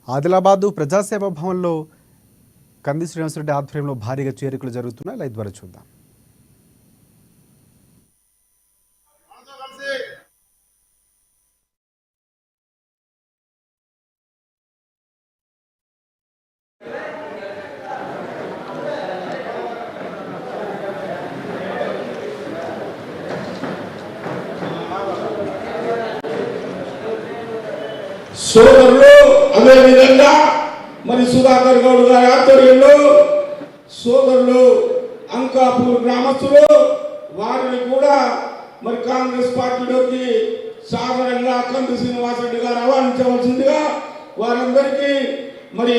ఆదిలాబాద్ ప్రజాసేవ భవన్లో కంది శ్రీనివాసరెడ్డి ఆధ్వర్యంలో భారీగా చేరికలు జరుగుతున్నాయి. లైవ్ ద్వారా చూద్దాం. సోదరులు అదేవిధంగా మరి సుధాకర్ గౌడ్ గారి ఆధ్వర్యంలో సోదరులు అంకాపూర్ గ్రామస్తులు వారిని కూడా మరి కాంగ్రెస్ పార్టీలోకి సాధారణంగా కంది శ్రీనివాసరెడ్డి గారు ఆహ్వానించవలసిందిగా వారందరికీ మరి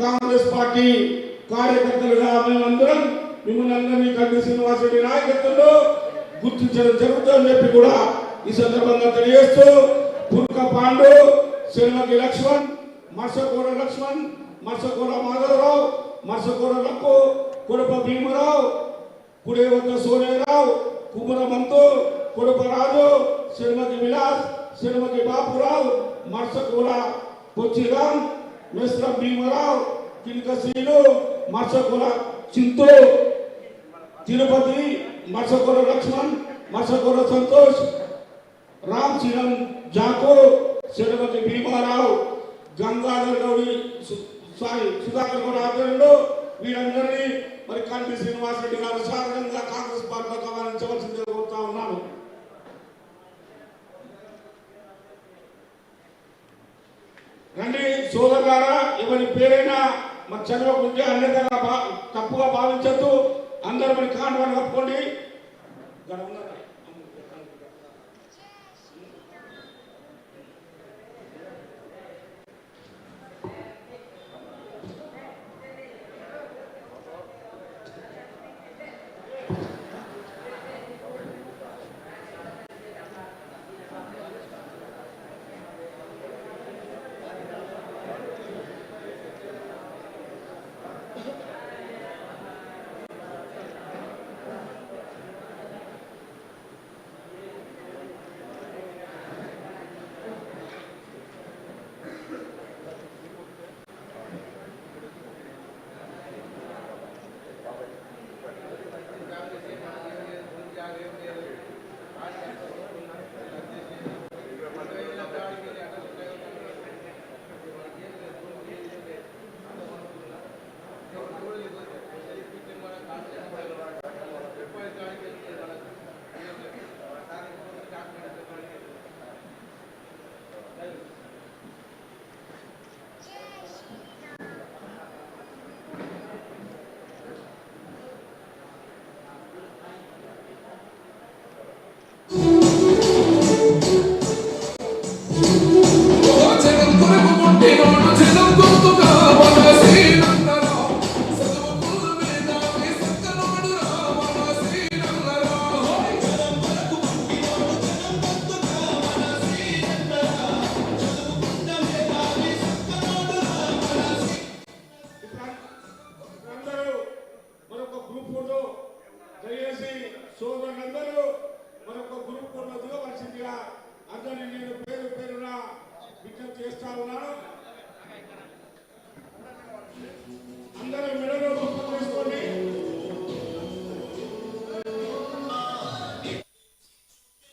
కాంగ్రెస్ పార్టీ కార్యకర్తలుగా మేమందరం మిమ్మల్ని అందరినీ కంది శ్రీనివాసరెడ్డి నాయకత్వంలో గుర్తించడం జరుగుతుందని చెప్పి కూడా ఈ సందర్భంగా తెలియజేస్తూ పుర్క పాండు, శర్మకి లక్ష్మణ్, మర్సకూర లక్ష్మణ్, మర్సకూర మాధవరావు, మర్సకూర లక్కు, కుడప భీమరావు, కుడేవత సోనేరావు, కుమర మంతు, కుడప రాజు, శర్మకి విలాస్, శర్మకి బాపురావు, మర్సకూర పొచ్చిరామ్, మిశ్ర భీమరావు, కిల్కసీలు, మర్సకూర చింతు, తిరుపతి, మర్సకూర లక్ష్మణ్, మర్సకూర సంతోష్, రామ్ శ్రీరామ్ జాకు, శరవతి భీమారావు, గంగాధర్ గౌడి, సుధాకర్ గౌడ్ ఆధ్వర్యంలో వీరందరినీ మరి కంది శ్రీనివాసరెడ్డి గారు సాధారణంగా కాంగ్రెస్ పార్టీలో ఆహ్వానించవలసిందిగా కోరుతా ఉన్నాను. రండి సోదరులారా, ఎవరి పేరైనా మరి చదవకుంటే అన్యతగా తప్పుగా భావించద్దు. అందరూ మరి కాండవాన్ని కప్పుకోండి. దయచేసి సోదరులందరూ మరొక గ్రూప్ దిగవలసిందిగా